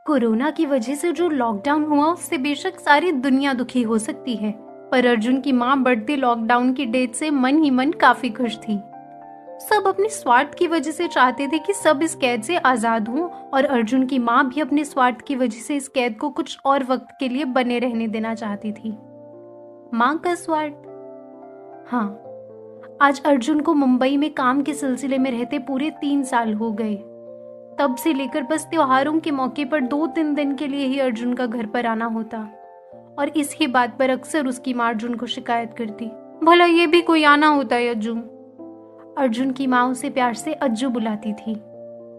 Corona की वजह से जो लॉकडाउन हुआ उससे बेशक सारी दुनिया दुखी हो सकती है, पर अर्जुन की माँ बढ़ते लॉकडाउन की डेट से मन ही मन काफी खुश थी। सब अपने स्वार्थ की वजह से चाहते थे कि सब इस कैद से आजाद हों, और अर्जुन की माँ भी अपने स्वार्थ की वजह से इस कैद को कुछ और वक्त के लिए बने रहने देना चाहती थी। माँ का स्वार्थ। हाँ, आज अर्जुन को मुंबई में काम के सिलसिले में रहते पूरे 3 साल हो गए। तब से लेकर बस त्योहारों के मौके पर 2-3 दिन के लिए ही अर्जुन का घर पर आना होता, और इसी बात पर अक्सर उसकी माँ अर्जुन को शिकायत करती, भला ये भी कोई आना होता है अज्जू। अर्जुन की माँ उसे प्यार से अज्जू बुलाती थी।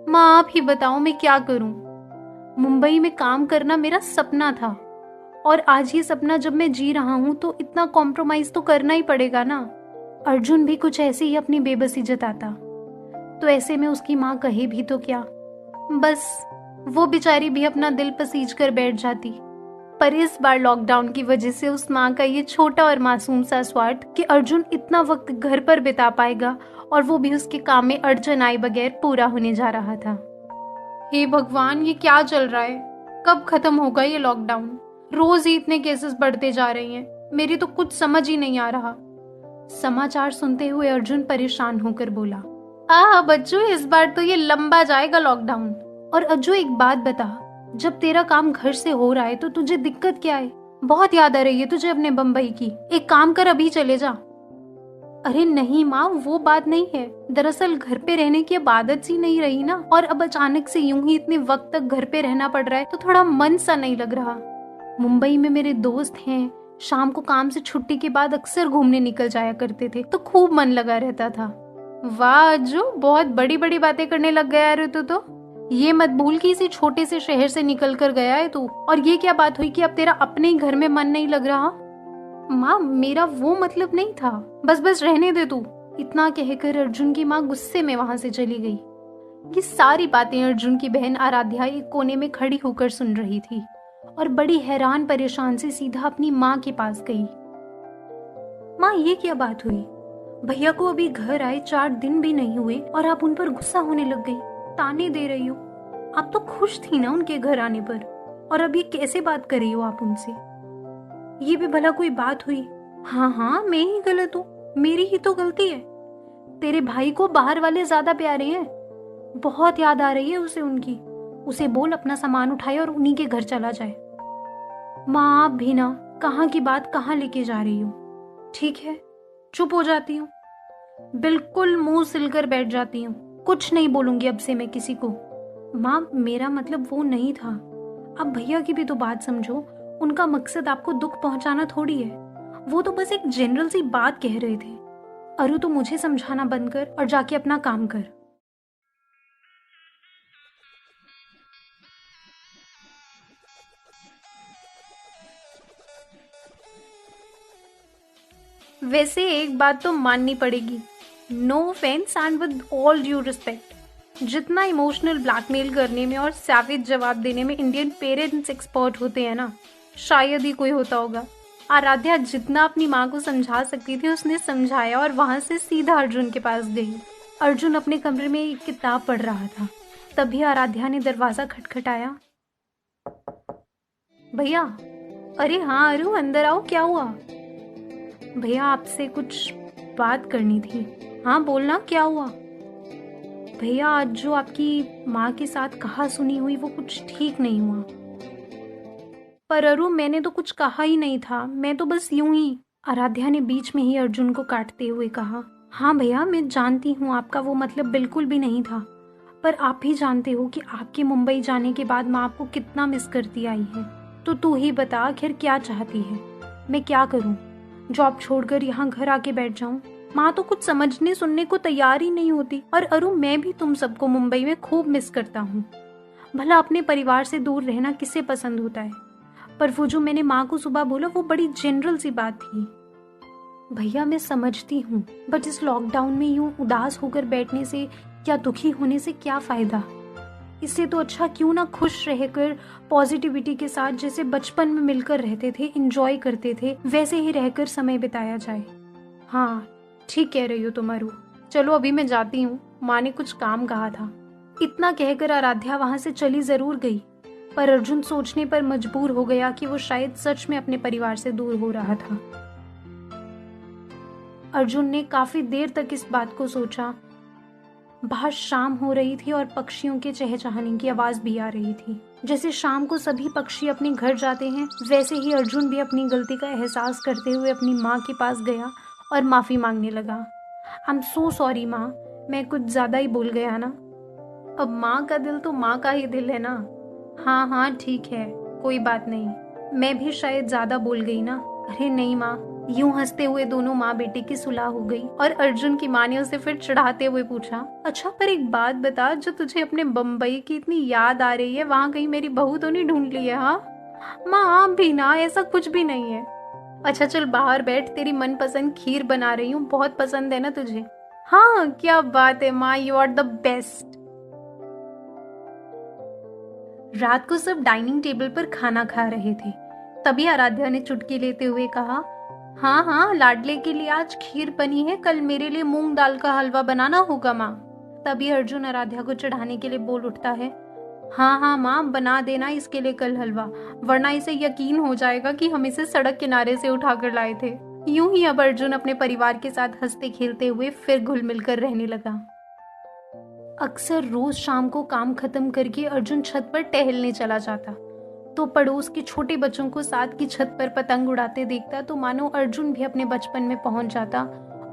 माँ आप ही बताओ मैं क्या करूं? मुंबई में काम करना मेरा सपना था, और आज ये सपना जब मैं जी रहा हूं तो इतना कॉम्प्रोमाइज तो करना ही पड़ेगा ना। अर्जुन भी कुछ ऐसे ही अपनी बेबसी जताता। तो ऐसे में उसकी माँ कहे भी तो क्या, बस वो बेचारी भी अपना दिल पसीज कर बैठ जाती। पर इस बार लॉकडाउन की वजह से उस माँ का ये छोटा और मासूम सा स्वार्थ कि अर्जुन इतना वक्त घर पर बिता पाएगा, और वो भी उसके काम में अड़चन आए बगैर, पूरा होने जा रहा था। हे भगवान, ये क्या चल रहा है? कब खत्म होगा ये लॉकडाउन? रोज ही इतने केसेस बढ़ते जा रहे हैं, मेरी तो कुछ समझ ही नहीं आ रहा। समाचार सुनते हुए अर्जुन परेशान होकर बोला, बच्चू इस बार तो ये लंबा जाएगा लॉकडाउन। और अज्जू एक बात बता, जब तेरा काम घर से हो रहा है तो तुझे दिक्कत क्या है? बहुत याद आ रही है तुझे अपने बम्बई की। एक काम कर, अभी चले जा। अरे नहीं माँ, वो बात नहीं है। दरअसल घर पे रहने की अब आदत सी नहीं रही ना, और अब अचानक से यूं ही इतने वक्त तक घर पे रहना पड़ रहा है तो थोड़ा मन सा नहीं लग रहा। मुंबई में मेरे दोस्त हैं, शाम को काम से छुट्टी के बाद अक्सर घूमने निकल जाया करते थे, तो खूब मन लगा रहता था। वाह अज्जू, बहुत बड़ी बड़ी बातें करने लग गया रे तू तो। ये मत भूल कि इसी छोटे से शहर से निकल कर गया है तू। और ये क्या बात हुई कि अब तेरा अपने ही घर में मन नहीं लग रहा? माँ मेरा वो मतलब नहीं था, बस बस रहने दे तू। इतना कहकर अर्जुन की माँ गुस्से में वहां से चली गई। ये सारी बातें अर्जुन की बहन आराध्या एक कोने में खड़ी होकर सुन रही थी, और बड़ी हैरान परेशान से सीधा अपनी माँ के पास गई। माँ ये क्या बात हुई? भैया को अभी घर आए 4 दिन भी नहीं हुए और आप उन पर गुस्सा होने लग गई, ताने दे रही हो। आप तो खुश थी ना उनके घर आने पर, और अब ये कैसे बात कर रही हो आप उनसे? ये भी भला कोई बात हुई? हाँ मैं ही गलत हूँ, मेरी ही तो गलती है। तेरे भाई को बाहर वाले ज्यादा प्यारे हैं, बहुत याद आ रही है उसे उनकी। उसे बोल अपना सामान उठाए और उन्हीं के घर चला जाए। माँ आप भी ना, कहाँ की बात कहाँ लेके जा रही हो? ठीक है, चुप हो जाती हूँ, बिल्कुल मुंह सिलकर बैठ जाती हूँ, कुछ नहीं बोलूंगी अब से मैं किसी को। माँ मेरा मतलब वो नहीं था, अब भैया की भी तो बात समझो। उनका मकसद आपको दुख पहुंचाना थोड़ी है, वो तो बस एक जनरल सी बात कह रहे थे। अरु तो मुझे समझाना बंद कर और जाके अपना काम कर। वैसे एक बात तो माननी पड़ेगी, no offence and with all due respect, जितना इमोशनल ब्लैकमेल करने में और सैवेज जवाब देने में इंडियन पेरेंट्स एक्सपर्ट होते हैं ना, शायद ही कोई होता होगा। आराध्या जितना अपनी माँ को समझा सकती थी उसने समझाया, और वहां से सीधा अर्जुन के पास गई। अर्जुन अपने कमरे में एक किताब पढ़ रहा था। तभी आराध्या ने दरवाजा खटखटाया। भैया। अरे हाँ अरु, अंदर आओ, क्या हुआ? भैया आपसे कुछ बात करनी थी। हाँ बोलना, क्या हुआ? भैया आज जो आपकी माँ के साथ कहा सुनी हुई वो कुछ ठीक नहीं हुआ। पर अरु मैंने तो कुछ कहा ही नहीं था, मैं तो बस यूं ही। आराध्या ने बीच में ही अर्जुन को काटते हुए कहा। हाँ भैया मैं जानती हूँ आपका वो मतलब बिल्कुल भी नहीं था, पर आप भी जानते हो कि आपके मुंबई जाने के बाद माँ आपको कितना मिस करती आई है। तो तू ही बता आखिर क्या चाहती है? मैं क्या करूँ? जॉब छोड़कर यहाँ घर आके बैठ जाऊं? माँ तो कुछ समझने सुनने को तैयार ही नहीं होती। और अरु मैं भी तुम सबको मुंबई में खूब मिस करता हूँ। भला अपने परिवार से दूर रहना किसे पसंद होता है? पर वो जो मैंने माँ को सुबह बोला वो बड़ी जनरल सी बात थी। भैया मैं समझती हूँ, बट इस लॉकडाउन में यूं उदास होकर बैठने से या दुखी होने से क्या फायदा? इससे तो अच्छा क्यों ना खुश रहकर पॉजिटिविटी के साथ जैसे बचपन में मिलकर रहते थे, एंजॉय करते थे, वैसे ही रहकर समय बिताया जाए। हाँ ठीक कह रही हो तुम अरु, चलो अभी मैं जाती हूँ, माँ ने कुछ काम कहा था। इतना कहकर आराध्या वहां से चली जरूर गई, पर अर्जुन सोचने पर मजबूर हो गया कि वो शायद सच में अपने परिवार से दूर हो रहा था। अर्जुन ने काफी देर तक इस बात को सोचा। बाहर शाम हो रही थी और पक्षियों के चहचहाने की आवाज भी आ रही थी। जैसे शाम को सभी पक्षी अपने घर जाते हैं, वैसे ही अर्जुन भी अपनी गलती का एहसास करते हुए अपनी माँ के पास गया और माफी मांगने लगा। आई एम सो सॉरी माँ, मैं कुछ ज्यादा ही बोल गया ना। अब माँ का दिल तो माँ का ही दिल है ना। हाँ हाँ ठीक है, कोई बात नहीं, मैं भी शायद ज्यादा बोल गई ना। अरे नहीं माँ। यूं हंसते हुए दोनों माँ बेटे की सुलह हो गई और अर्जुन की माँ ने उसे फिर चिढ़ाते हुए पूछा, अच्छा पर एक बात बता, जो तुझे अपने बम्बई की इतनी याद आ रही है, वहाँ कहीं मेरी बहू तो नहीं ढूंढ ली है? हाँ माँ, आप भी ना, ऐसा कुछ भी नहीं है। अच्छा चल बाहर बैठ, तेरी मनपसंद खीर बना रही हूँ, बहुत पसंद है ना तुझे? हाँ क्या बात है माँ, यू आर द बेस्ट। रात को सब डाइनिंग टेबल पर खाना खा रहे थे। तभी आराध्या ने चुटकी लेते हुए कहा, हाँ हाँ लाडले के लिए आज खीर बनी है, कल मेरे लिए मूंग दाल का हलवा बनाना होगा माँ। तभी अर्जुन आराध्या को चढ़ाने के लिए बोल उठता है, हाँ हाँ माँ, बना देना इसके लिए कल हलवा, वरना इसे यकीन हो जाएगा कि हम इसे सड़क किनारे से उठाकर लाए थे। यूं ही अब अर्जुन अपने परिवार के साथ हंसते खेलते हुए फिर घुल मिलकर रहने लगा। अक्सर रोज शाम को काम खत्म करके अर्जुन छत पर टहलने चला जाता, तो पड़ोस के छोटे बच्चों को साथ की छत पर पतंग उड़ाते देखता तो मानो अर्जुन भी अपने बचपन में पहुंच जाता।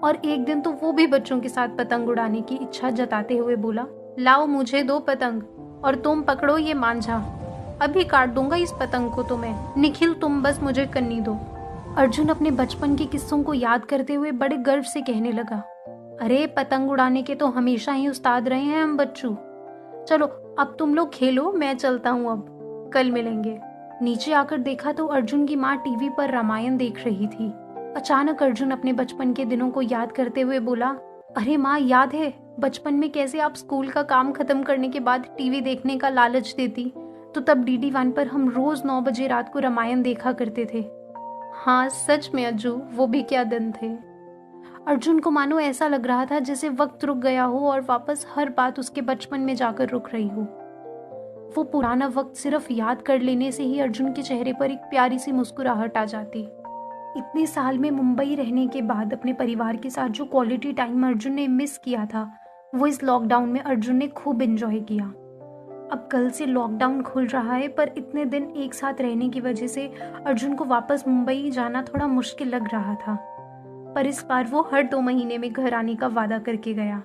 और एक दिन तो वो भी बच्चों के साथ पतंग उड़ाने की इच्छा जताते हुए बोला, लाओ मुझे दो पतंग और तुम पकड़ो ये मांझा, अभी काट दूंगा इस पतंग को तो मैं। निखिल तुम बस मुझे कन्नी दो। अर्जुन अपने बचपन के किस्सों को याद करते हुए बड़े गर्व से कहने लगा, अरे पतंग उड़ाने के तो हमेशा ही उस्ताद रहे हैं हम बच्चों। चलो अब तुम लोग खेलो, मैं चलता हूँ, अब कल मिलेंगे। नीचे आकर देखा तो अर्जुन की माँ टीवी पर रामायण देख रही थी। अचानक अर्जुन अपने बचपन के दिनों को याद करते हुए बोला, अरे माँ याद है बचपन में कैसे आप स्कूल का काम खत्म करने के बाद टीवी देखने का लालच देती, तो तब DD1 पर हम रोज 9 बजे रात को रामायण देखा करते थे। हाँ सच में अज्जू, वो भी क्या दिन थे। अर्जुन को मानो ऐसा लग रहा था जैसे वक्त रुक गया हो और वापस हर बात उसके बचपन में जाकर रुक रही हो। वो पुराना वक्त सिर्फ याद कर लेने से ही अर्जुन के चेहरे पर एक प्यारी सी मुस्कुराहट आ जाती। इतने साल में मुंबई रहने के बाद अपने परिवार के साथ जो क्वालिटी टाइम अर्जुन ने मिस किया था, वो इस लॉकडाउन में अर्जुन ने खूब एंजॉय किया। अब कल से लॉकडाउन खुल रहा है, पर इतने दिन एक साथ रहने की वजह से अर्जुन को वापस मुंबई जाना थोड़ा मुश्किल लग रहा था। पर इस बार वो हर 2 महीने में घर आने का वादा करके गया।